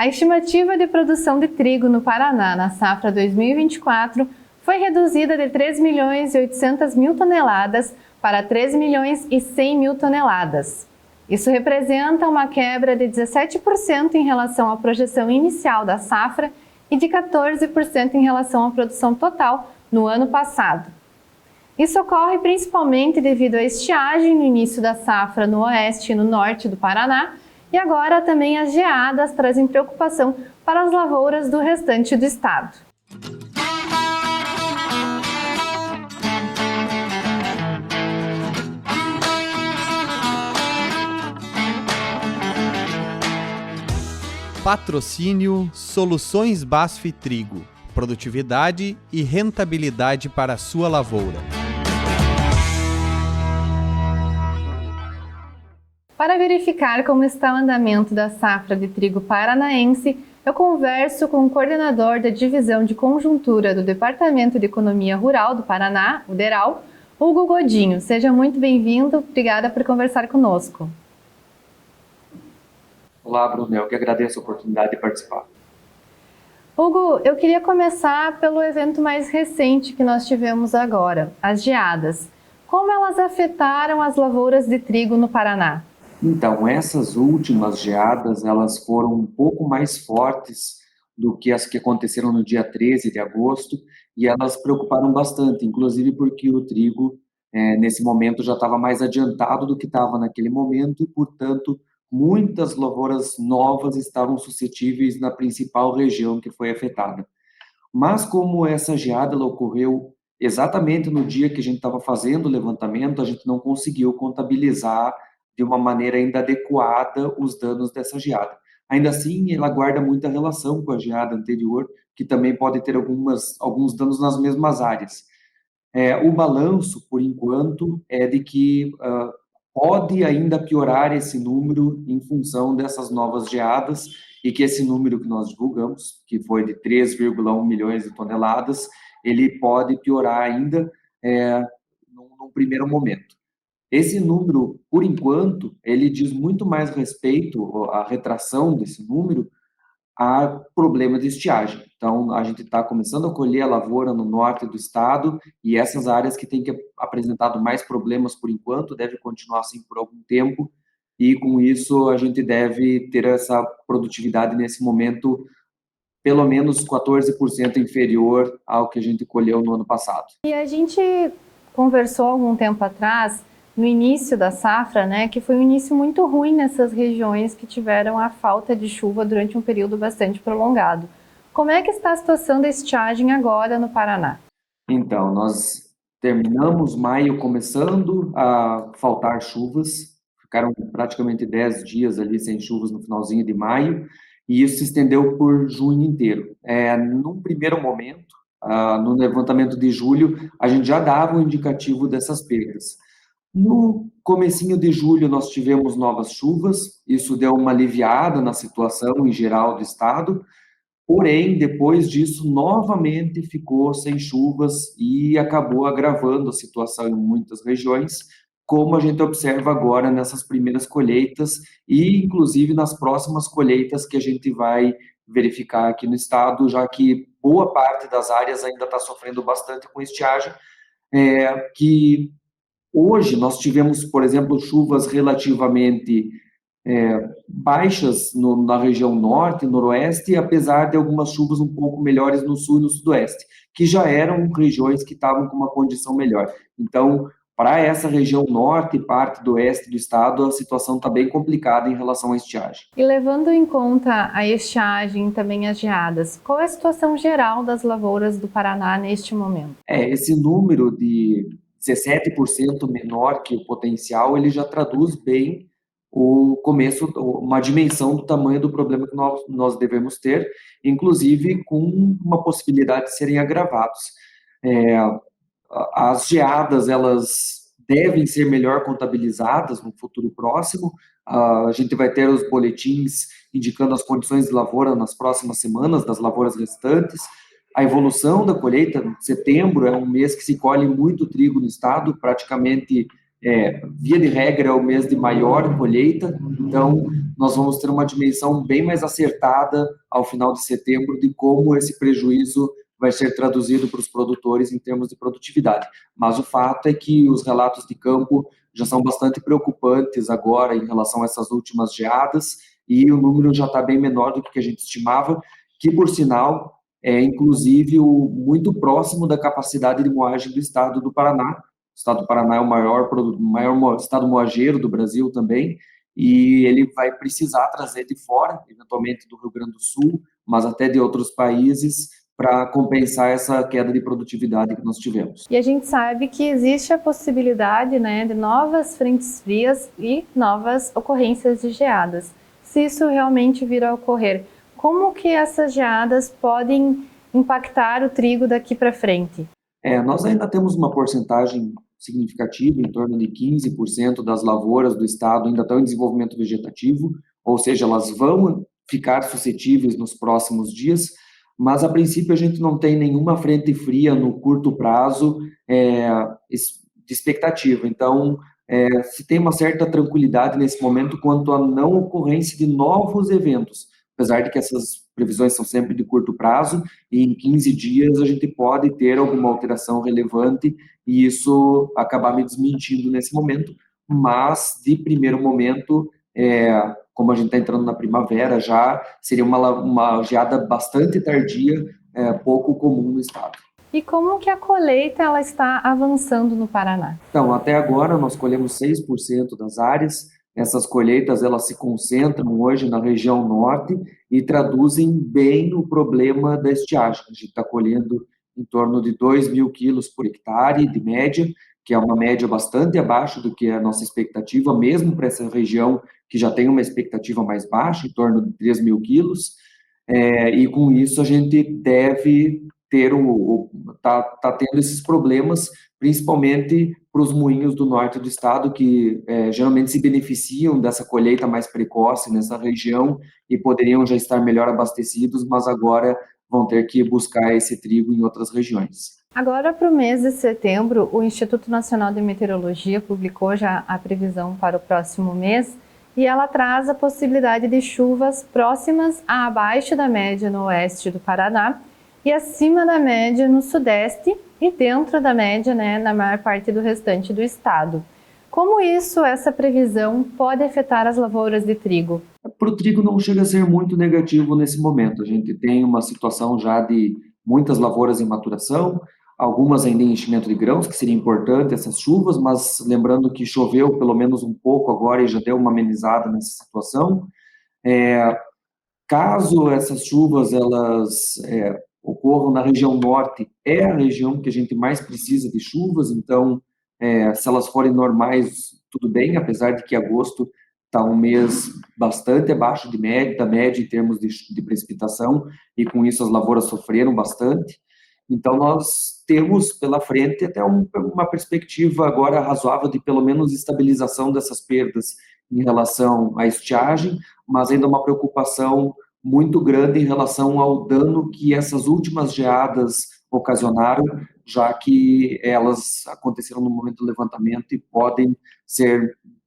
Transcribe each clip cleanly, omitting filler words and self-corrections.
A estimativa de produção de trigo no Paraná na safra 2024 foi reduzida de 3.800.000 toneladas para 3.100.000 toneladas. Isso representa uma quebra de 17% em relação à projeção inicial da safra e de 14% em relação à produção total no ano passado. Isso ocorre principalmente devido à estiagem no início da safra no oeste e no norte do Paraná, e agora também as geadas trazem preocupação para as lavouras do restante do estado. Patrocínio Soluções BASF Trigo. Produtividade e rentabilidade para a sua lavoura. Para verificar como está o andamento da safra de trigo paranaense, eu converso com o coordenador da Divisão de Conjuntura do Departamento de Economia Rural do Paraná, o DERAL, Hugo Godinho. Seja muito bem-vindo, obrigada por conversar conosco. Olá, Bruno, eu que agradeço a oportunidade de participar. Hugo, eu queria começar pelo evento mais recente que nós tivemos agora, as geadas. Como elas afetaram as lavouras de trigo no Paraná? Então, essas últimas geadas, elas foram um pouco mais fortes do que as que aconteceram no dia 13 de agosto, e elas preocuparam bastante, inclusive porque o trigo, nesse momento, já estava mais adiantado do que estava naquele momento, e, portanto, muitas lavouras novas estavam suscetíveis na principal região que foi afetada. Mas como essa geada ela ocorreu exatamente no dia que a gente estava fazendo o levantamento, a gente não conseguiu contabilizar de uma maneira ainda adequada os danos dessa geada. Ainda assim, ela guarda muita relação com a geada anterior, que também pode ter alguns danos nas mesmas áreas. O balanço, por enquanto, é de que pode ainda piorar esse número em função dessas novas geadas e que esse número que nós divulgamos, que foi de 3,1 milhões de toneladas, ele pode piorar ainda num primeiro momento. Esse número, por enquanto, ele diz muito mais respeito, a retração desse número, a problema de estiagem. Então, a gente está começando a colher a lavoura no norte do estado e essas áreas que têm apresentado mais problemas por enquanto devem continuar assim por algum tempo e, com isso, a gente deve ter essa produtividade nesse momento pelo menos 14% inferior ao que a gente colheu no ano passado. E a gente conversou algum tempo atrás, no início da safra, né, que foi um início muito ruim nessas regiões que tiveram a falta de chuva durante um período bastante prolongado. Como é que está a situação da estiagem agora no Paraná? Então, nós terminamos maio começando a faltar chuvas, ficaram praticamente 10 dias ali sem chuvas no finalzinho de maio, e isso se estendeu por junho inteiro. Num primeiro momento, no levantamento de julho, a gente já dava um indicativo dessas perdas. No comecinho de julho nós tivemos novas chuvas, isso deu uma aliviada na situação em geral do estado, porém depois disso novamente ficou sem chuvas e acabou agravando a situação em muitas regiões, como a gente observa agora nessas primeiras colheitas e inclusive nas próximas colheitas que a gente vai verificar aqui no estado, já que boa parte das áreas ainda está sofrendo bastante com estiagem, que hoje nós tivemos, por exemplo, chuvas relativamente baixas na região norte e noroeste, apesar de algumas chuvas um pouco melhores no sul e no sudoeste, que já eram regiões que estavam com uma condição melhor. Então, para essa região norte e parte do oeste do estado, a situação está bem complicada em relação à estiagem. E levando em conta a estiagem e também as geadas, qual é a situação geral das lavouras do Paraná neste momento? Esse número de 17% menor que o potencial, ele já traduz bem o começo, uma dimensão do tamanho do problema que nós devemos ter, inclusive com uma possibilidade de serem agravados. As geadas, elas devem ser melhor contabilizadas no futuro próximo, a gente vai ter os boletins indicando as condições de lavoura nas próximas semanas, das lavouras restantes, a evolução da colheita. Setembro é um mês que se colhe muito trigo no estado, praticamente via de regra, é o mês de maior colheita, então nós vamos ter uma dimensão bem mais acertada ao final de setembro de como esse prejuízo vai ser traduzido para os produtores em termos de produtividade. Mas o fato é que os relatos de campo já são bastante preocupantes agora em relação a essas últimas geadas, e o número já está bem menor do que a gente estimava, que, por sinal, é inclusive muito próximo da capacidade de moagem do estado do Paraná. O estado do Paraná é o maior estado moageiro do Brasil também, e ele vai precisar trazer de fora, eventualmente do Rio Grande do Sul, mas até de outros países, para compensar essa queda de produtividade que nós tivemos. E a gente sabe que existe a possibilidade, né, de novas frentes frias e novas ocorrências de geadas. Se isso realmente vir a ocorrer, como que essas geadas podem impactar o trigo daqui para frente? Nós ainda temos uma porcentagem significativa, em torno de 15% das lavouras do estado ainda estão em desenvolvimento vegetativo, ou seja, elas vão ficar suscetíveis nos próximos dias, mas a princípio a gente não tem nenhuma frente fria no curto prazo de expectativa. Então, se tem uma certa tranquilidade nesse momento quanto à não ocorrência de novos eventos, apesar de que essas previsões são sempre de curto prazo, e em 15 dias a gente pode ter alguma alteração relevante e isso acabar me desmentindo nesse momento, mas de primeiro momento, como a gente está entrando na primavera já, seria uma geada bastante tardia, pouco comum no estado. E como que a colheita ela está avançando no Paraná? Então, até agora nós colhemos 6% das áreas. Essas colheitas elas se concentram hoje na região norte e traduzem bem o problema da estiagem. A gente está colhendo em torno de 2.000 quilos por hectare de média, que é uma média bastante abaixo do que é a nossa expectativa, mesmo para essa região que já tem uma expectativa mais baixa, em torno de 3.000 quilos. E com isso a gente deve ter tá tendo esses problemas, principalmente para os moinhos do norte do estado, que geralmente se beneficiam dessa colheita mais precoce nessa região e poderiam já estar melhor abastecidos, mas agora vão ter que buscar esse trigo em outras regiões. Agora, para o mês de setembro, o Instituto Nacional de Meteorologia publicou já a previsão para o próximo mês e ela traz a possibilidade de chuvas próximas a abaixo da média no oeste do Paraná e acima da média no sudeste e dentro da média, né, na maior parte do restante do estado. Como essa previsão pode afetar as lavouras de trigo? Para o trigo não chega a ser muito negativo nesse momento. A gente tem uma situação já de muitas lavouras em maturação, algumas ainda em enchimento de grãos, que seria importante essas chuvas, mas lembrando que choveu pelo menos um pouco agora e já deu uma amenizada nessa situação. Caso essas chuvas elas ocorram na região norte, é a região que a gente mais precisa de chuvas, então se elas forem normais, tudo bem, apesar de que agosto está um mês bastante abaixo da média em termos de precipitação, e com isso as lavouras sofreram bastante. Então, nós temos pela frente até uma perspectiva agora razoável de pelo menos estabilização dessas perdas em relação à estiagem, mas ainda uma preocupação muito grande em relação ao dano que essas últimas geadas ocasionaram, já que elas aconteceram no momento do levantamento e podem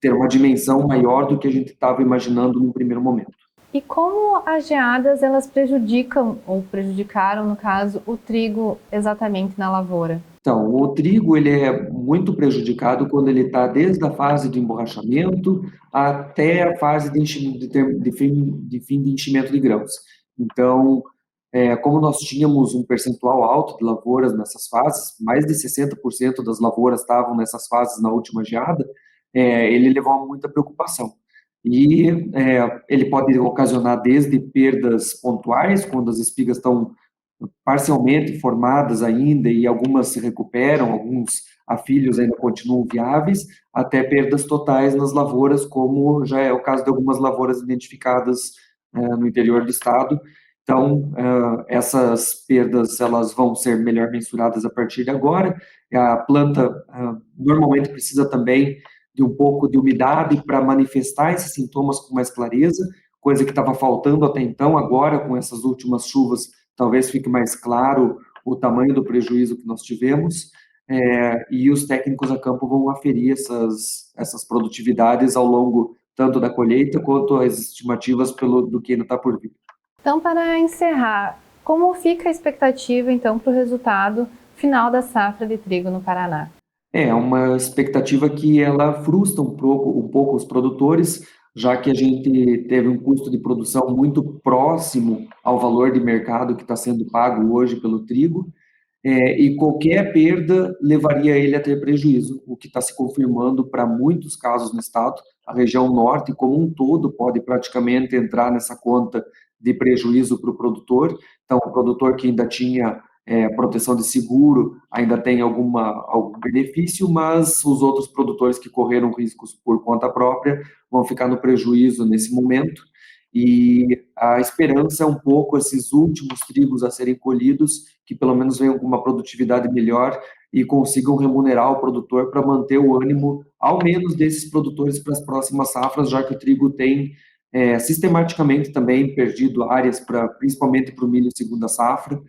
ter uma dimensão maior do que a gente estava imaginando no primeiro momento. E como as geadas elas prejudicam, ou prejudicaram, no caso, o trigo exatamente na lavoura? Então, o trigo ele é muito prejudicado quando ele está desde a fase de emborrachamento até a fase de fim de enchimento de grãos. Então, como nós tínhamos um percentual alto de lavouras nessas fases, mais de 60% das lavouras estavam nessas fases na última geada, ele levou a muita preocupação. E ele pode ocasionar desde perdas pontuais, quando as espigas estão parcialmente formadas ainda e algumas se recuperam, alguns afilhos ainda continuam viáveis, até perdas totais nas lavouras, como já é o caso de algumas lavouras identificadas no interior do estado. Então, essas perdas elas vão ser melhor mensuradas a partir de agora. A planta normalmente precisa também de um pouco de umidade para manifestar esses sintomas com mais clareza, coisa que estava faltando até então. Agora, com essas últimas chuvas, talvez fique mais claro o tamanho do prejuízo que nós tivemos. e os técnicos a campo vão aferir essas produtividades ao longo tanto da colheita quanto as estimativas do que ainda está por vir. Então, para encerrar, como fica a expectativa, então, para o resultado final da safra de trigo no Paraná? É uma expectativa que ela frustra um pouco os produtores, já que a gente teve um custo de produção muito próximo ao valor de mercado que está sendo pago hoje pelo trigo, e qualquer perda levaria ele a ter prejuízo, o que está se confirmando para muitos casos no estado. A região norte, como um todo, pode praticamente entrar nessa conta de prejuízo para o produtor. Então, o produtor que ainda tinha proteção de seguro ainda tem algum benefício, mas os outros produtores que correram riscos por conta própria vão ficar no prejuízo nesse momento. E a esperança é um pouco esses últimos trigos a serem colhidos, que pelo menos venham com uma produtividade melhor e consigam remunerar o produtor para manter o ânimo, ao menos desses produtores para as próximas safras, já que o trigo tem sistematicamente também perdido áreas, principalmente para o milho segunda safra,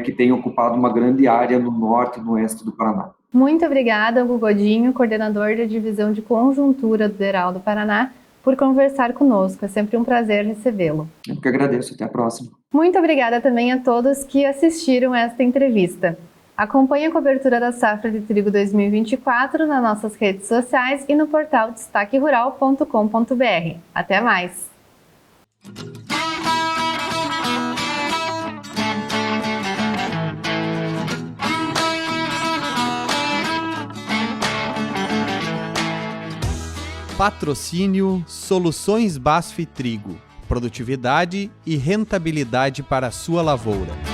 que tem ocupado uma grande área no norte e no oeste do Paraná. Muito obrigada, Hugo Godinho, coordenador da Divisão de Conjuntura do DERAL do Paraná, por conversar conosco. É sempre um prazer recebê-lo. Eu que agradeço. Até a próxima. Muito obrigada também a todos que assistiram esta entrevista. Acompanhe a cobertura da safra de trigo 2024 nas nossas redes sociais e no portal destaquerural.com.br. Até mais! Patrocínio Soluções BASF Trigo. Produtividade e rentabilidade para a sua lavoura.